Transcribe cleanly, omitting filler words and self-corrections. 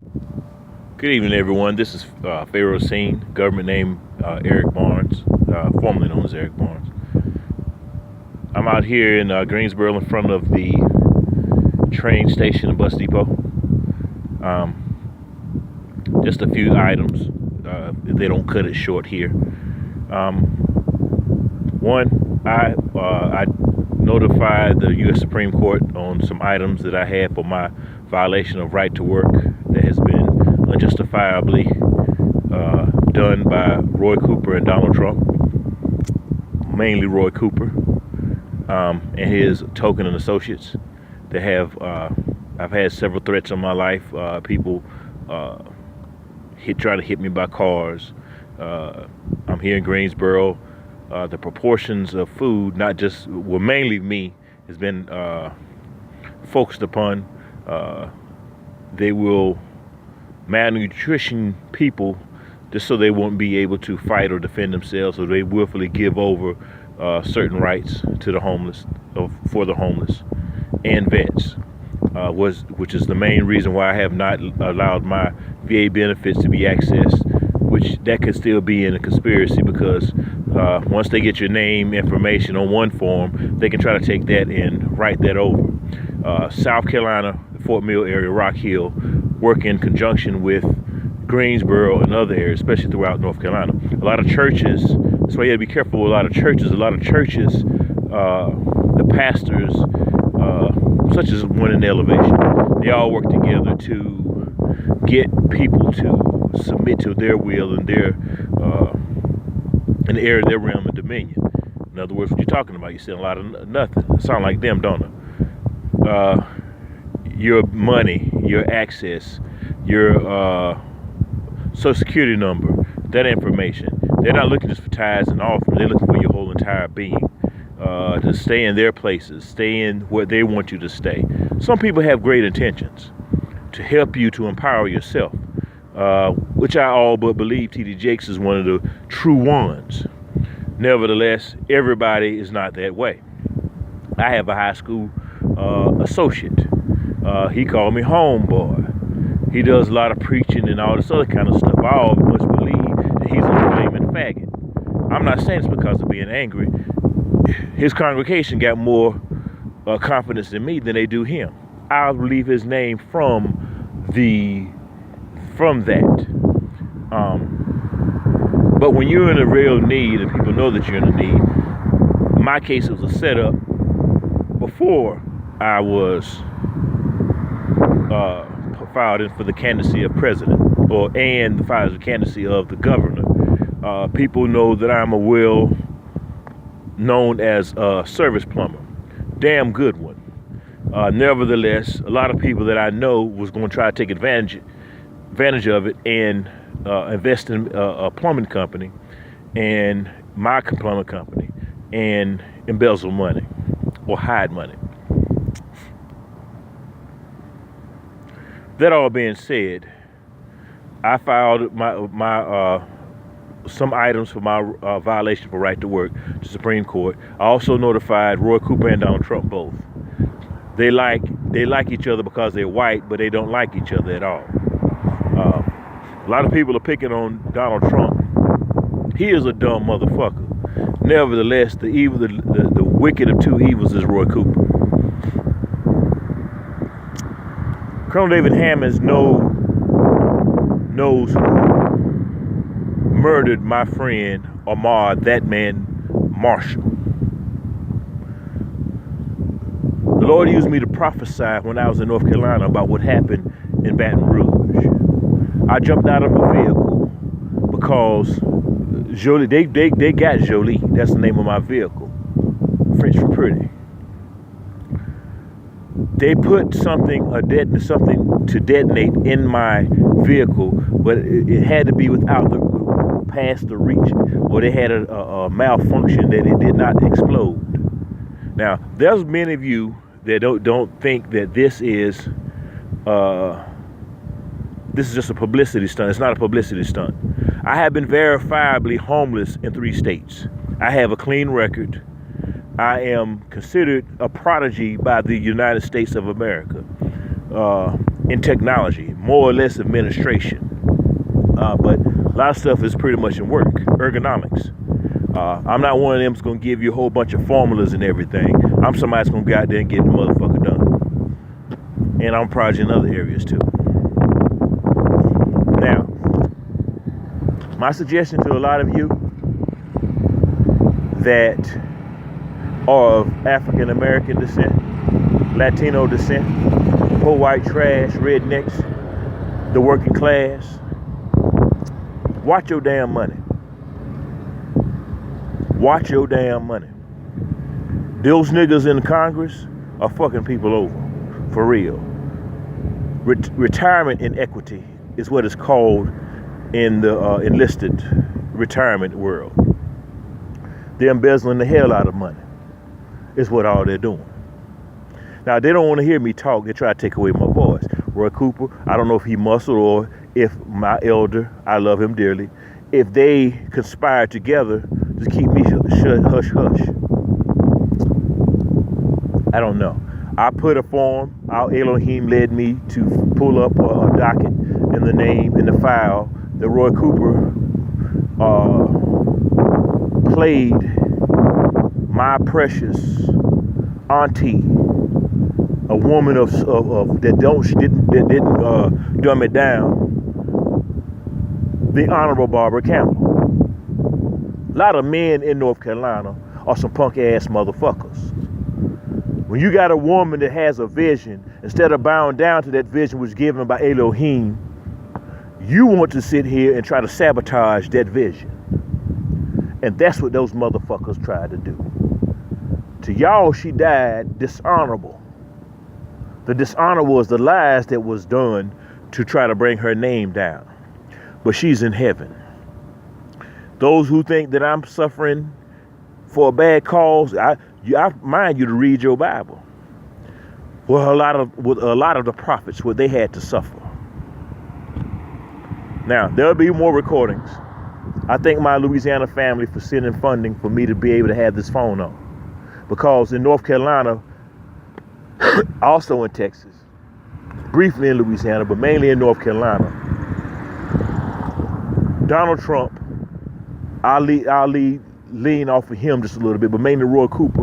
Good evening, everyone. This is Pharaoh Scene, government name Eric Barnes, formerly known as Eric Barnes. I'm out here in Greensboro in front of the train station and bus depot. Just a few items. They don't cut it short here. One, I notified the U.S. Supreme Court on some items that I had for my violation of right to work that has been unjustifiably done by Roy Cooper and Donald Trump, mainly Roy Cooper and his token and associates. They have I've had several threats on my life. People try to hit me by cars. I'm here in Greensboro. The proportions of food, not just, well, mainly me, has been focused upon. They will malnutrition people just so they won't be able to fight or defend themselves, so they willfully give over certain rights to the homeless, for the homeless and vets, which is the main reason why I have not allowed my VA benefits to be accessed, which that could still be in a conspiracy, because once they get your name information on one form, they can try to take that and write that over. South Carolina, Fort Mill area, Rock Hill, work in conjunction with Greensboro and other areas, especially throughout North Carolina. A lot of churches, that's why you have to be careful with a lot of churches. The pastors, such as one in the elevation, they all work together to get people to submit to their will and their in the area of their realm of dominion. In other words, what you're talking about, you're saying a lot of nothing. It sound like them, don't it? Your money, your access, your social security number, that information. They're not looking just for tithes and offerings. They're looking for your whole entire being, to stay in their places, stay in where they want you to stay. Some people have great intentions to help you to empower yourself, which I all but believe T.D. Jakes is one of the true ones. Nevertheless, everybody is not that way. I have a high school associate. He called me homeboy. He does a lot of preaching and all this other kind of stuff. I always believe that he's a flaming faggot. I'm not saying it's because of being angry. His congregation got more confidence in me than they do him. I'll leave his name from that. But when you're in a real need and people know that you're in a need, in my case, it was a setup before I was filed in for the candidacy of president, and the filed candidacy of the governor. People know that I'm known as a service plumber. Damn good one. Nevertheless, a lot of people that I know was going to try to take advantage of it and invest in a plumbing company and my plumbing company and embezzle money or hide money. That all being said, I filed my some items for my violation for right to work to Supreme Court. I also notified Roy Cooper and Donald Trump both. They like each other because they're white, but they don't like each other at all. A lot of people are picking on Donald Trump. He is a dumb motherfucker. Nevertheless, the wicked of two evils is Roy Cooper. Colonel David Hammons knows who murdered my friend Ahmad, that man Marshall. The Lord used me to prophesy when I was in North Carolina about what happened in Baton Rouge. I jumped out of a vehicle because Jolie, they got Jolie, that's the name of my vehicle, French for pretty. They put something to detonate in my vehicle, but it had to be past the reach, or they had a malfunction that it did not explode. Now, there's many of you that don't think that this is just a publicity stunt. It's not a publicity stunt. I have been verifiably homeless in 3 states. I have a clean record. I am considered a prodigy by the United States of America. in technology, more or less administration. But a lot of stuff is pretty much in work, ergonomics. I'm not one of them that's going to give you a whole bunch of formulas and everything. I'm somebody that's going to go out there and get the motherfucker done. And I'm project in other areas too. Now, my suggestion to a lot of you that are of African American descent, Latino descent, poor white trash, rednecks, the working class, watch your damn money. Watch your damn money. Those niggas in Congress are fucking people over, for real. Retirement inequity is what it's called in the enlisted retirement world. They're embezzling the hell out of money. Is what all they're doing. Now, they don't want to hear me talk. They try to take away my voice. Roy Cooper, I don't know if he muscle or if my elder, I love him dearly, if they conspire together to keep me hush hush. I don't know. I put a form, our Elohim led me to pull up a docket in the name, in the file, that Roy Cooper played my precious auntie, a woman of that didn't dumb it down, the Honorable Barbara Campbell. A lot of men in North Carolina are some punk ass motherfuckers. When you got a woman that has a vision, instead of bowing down to that vision which was given by Elohim, you want to sit here and try to sabotage that vision. And that's what those motherfuckers tried to do. To y'all, she died dishonorable. The dishonor was the lies that was done to try to bring her name down. But she's in heaven. Those who think that I'm suffering for a bad cause, I mind you to read your Bible. With a lot of the prophets, what they had to suffer. Now, there'll be more recordings. I thank my Louisiana family for sending funding for me to be able to have this phone on. Because in North Carolina, also in Texas, briefly in Louisiana, but mainly in North Carolina, Donald Trump, I'll lean off of him just a little bit, but mainly Roy Cooper,